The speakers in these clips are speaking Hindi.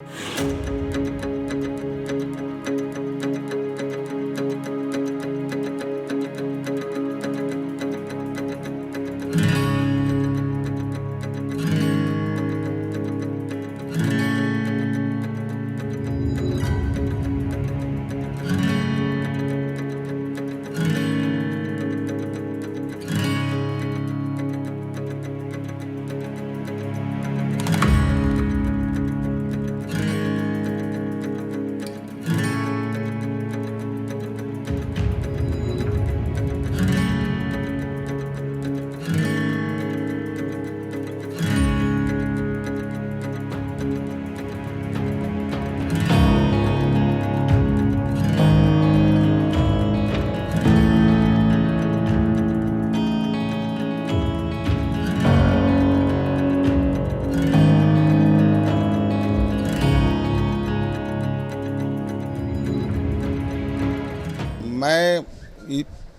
मैं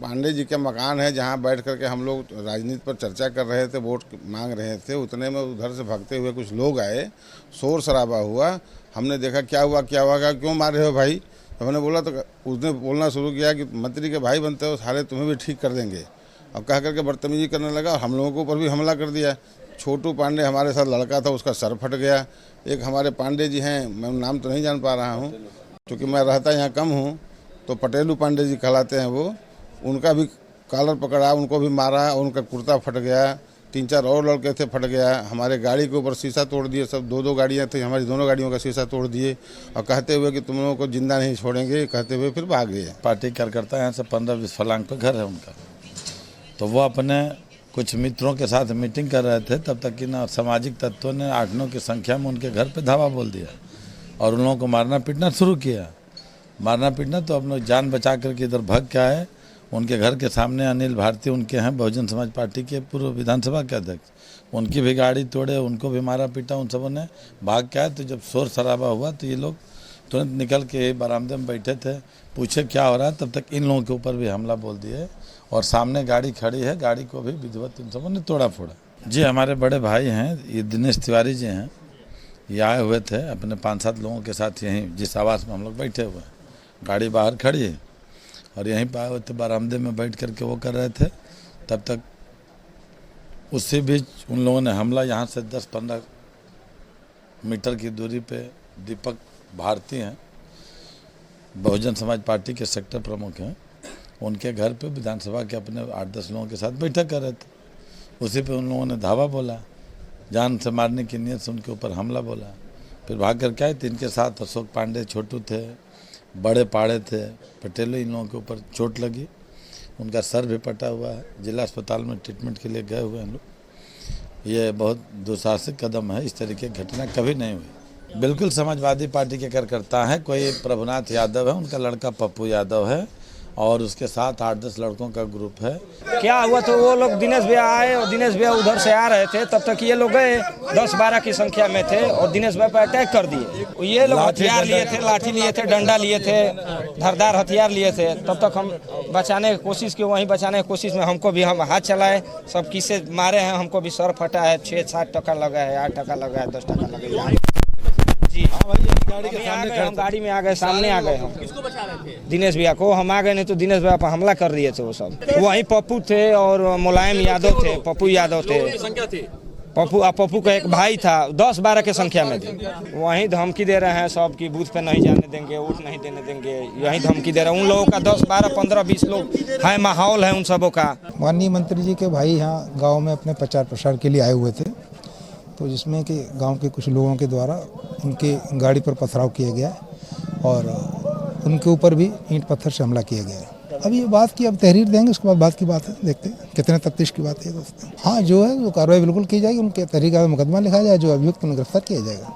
पांडे जी के मकान है जहां बैठ करके हम लोग राजनीति पर चर्चा कर रहे थे, वोट मांग रहे थे। उतने में उधर से भागते हुए कुछ लोग आए, शोर शराबा हुआ। हमने देखा क्या हुआ, क्यों मार रहे हो भाई। तो हमने बोला, तो उसने बोलना शुरू किया कि मंत्री के भाई बनते हो, सारे तुम्हें भी ठीक कर देंगे। अब कह करके बदतमीजी करने लगा और हम लोगों के ऊपर भी हमला कर दिया। छोटू पांडे हमारे साथ लड़का था, उसका सर फट गया। एक हमारे पांडे जी हैं, मैं नाम तो नहीं जान पा रहा हूँ क्योंकि मैं रहता यहाँ कम हूँ, तो पटेलू पांडे जी कहलाते हैं वो, उनका भी कॉलर पकड़ा, उनको भी मारा, उनका कुर्ता फट गया। 3-4 और लड़के थे, फट गया। हमारे गाड़ी के ऊपर शीशा तोड़ दिए, सब 2-2 गाड़ियाँ थी, हमारी दोनों गाड़ियों का शीशा तोड़ दिए और कहते हुए कि तुम लोगों को जिंदा नहीं छोड़ेंगे, कहते हुए फिर भाग गए। पार्टी कार्यकर्ता यहाँ से 15-20 फलांग पे घर है उनका, तो वो अपने कुछ मित्रों के साथ मीटिंग कर रहे थे। तब तक कि ना सामाजिक तत्वों ने 8-9 की संख्या में उनके घर पे धावा बोल दिया और उन लोगों को मारना पीटना शुरू किया। मारना पीटना तो अपने जान बचा करके इधर भाग के आए। उनके घर के सामने अनिल भारती उनके हैं, बहुजन समाज पार्टी के पूर्व विधानसभा के अध्यक्ष, उनकी भी गाड़ी तोड़े, उनको भी मारा पीटा। उन सबों ने भाग के आए। तो जब शोर शराबा हुआ तो ये लोग तुरंत निकल के बरामदे में बैठे थे, पूछे क्या हो रहा है। तब तक इन लोगों के ऊपर भी हमला बोल दिए और सामने गाड़ी खड़ी है, गाड़ी को भी विधिवत इन सबों ने तोड़ा फोड़ा। जी हमारे बड़े भाई हैं, ये दिनेश तिवारी जी हैं, ये आए हुए थे अपने 5-7 लोगों के साथ यहीं जिस आवास में हम लोग बैठे हुए हैं। गाड़ी बाहर खड़ी है और यहीं पर आए हुए थे, बरामदे में बैठ करके वो कर रहे थे। तब तक उसी बीच उन लोगों ने हमला, यहाँ से 10-15 मीटर की दूरी पे दीपक भारती हैं, बहुजन समाज पार्टी के सेक्टर प्रमुख हैं, उनके घर पे विधानसभा के अपने 8-10 लोगों के साथ बैठक कर रहे थे। उसी पे उन लोगों ने धावा बोला, जान से मारने की नीयत से उनके ऊपर हमला बोला। फिर भाग कर के आए। 3 के साथ अशोक पांडे, छोटू थे, बड़े पाड़े थे, पटेलो, इन लोगों के ऊपर चोट लगी। उनका सर भी पटा हुआ है, जिला अस्पताल में ट्रीटमेंट के लिए गए हुए हैं लोग। ये बहुत दुस्साहसिक कदम है, इस तरीके की घटना कभी नहीं हुई। बिल्कुल समाजवादी पार्टी के कार्यकर्ता हैं। कोई प्रभुनाथ यादव है, उनका लड़का पप्पू यादव है और उसके साथ 8-10 लड़कों का ग्रुप है। क्या हुआ तो वो लोग दिनेश भैया आए और दिनेश भैया उधर से आ रहे थे। तब तक ये लोग गए, 10-12 की संख्या में थे और दिनेश भैया पर अटैक कर दिए। ये लोग हथियार लिए थे, लाठी लिए थे, डंडा लिए थे, धारदार हथियार लिए थे। तब तक हम बचाने की कोशिश की, वहीं बचाने की कोशिश में हमको भी हम हाथ चलाए, सब किसे मारे हैं। हमको भी सर फटा है, 6-7 टका लगा है, 8 टका लगा है, 10 टका लगा है जी। गाड़ी के सामने, हम गाड़ी में आ गए, सामने आ गए। हम किसको बचा रहे थे? दिनेश भैया को। हम आ गए, नहीं तो दिनेश भैया पर हमला कर दिए थे वो सब। वहीं पप्पू थे और मुलायम यादव थे, पप्पू यादव थे। पप्पू का एक भाई था, 10-12 की संख्या में थे। वहीं धमकी दे रहे हैं सब की बूथ पे नहीं जाने देंगे, वोट नहीं देने देंगे, यही धमकी दे रहे हैं। उन लोगों का 10-12, 15-20 लोग है, माहौल है उन सबों का। माननीय मंत्री जी के भाई यहाँ गाँव में अपने प्रचार प्रसार के लिए आए हुए थे, तो जिसमें कि गांव के कुछ लोगों के द्वारा उनकी गाड़ी पर पथराव किया गया और उनके ऊपर भी ईंट पत्थर से हमला किया गया। अब ये बात की, अब तहरीर देंगे, उसके बाद बात की बात है, देखते हैं कितने तफ्तीश की बात है दोस्तों। हाँ, जो है वो कार्रवाई बिल्कुल की जाएगी, उनके तहरीर का मुकदमा लिखा जाए, जो अभियुक्त को गिरफ्तार किया जाएगा।